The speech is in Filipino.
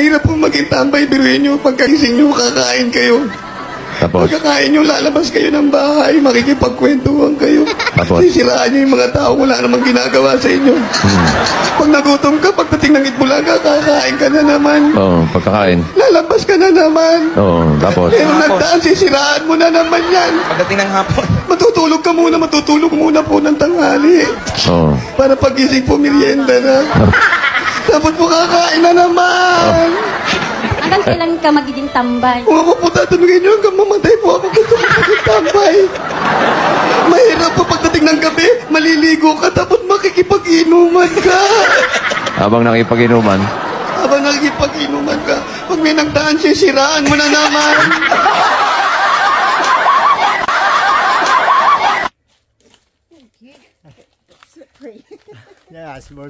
Mahirap po maging tambay. Biruin nyo, pagkagising nyo, kakain kayo. Tapos? Pagkakain nyo, lalabas kayo ng bahay, makikipagkwentuhan kayo. Tapos? Sisiraan nyo yung mga tao, wala namang ginagawa sa inyo. Pag nagutom ka, pagdating ng Itbulaga, kakain ka na naman. Oo, pagkakain. Lalabas ka na naman. Oo, tapos? Pero nagdaan, sisiraan mo na naman yan. Pagdating ng hapon. Matutulog muna po ng tanghali. Oo. Para pagising po, merienda na. Tapos po kakain na naman. Hanggang kailan ka magiging tambay? Kung ako po tatanungin nyo, hanggang mamatay po ako, gusto ko magtambay. Mahirap po pagdating ng gabi, maliligo ka, tapos makikipag-inuman ka. Habang nakipag-inuman? Habang nakikipag-inuman ka, pag may nagdaan, sisiraan mo na naman. Yes, more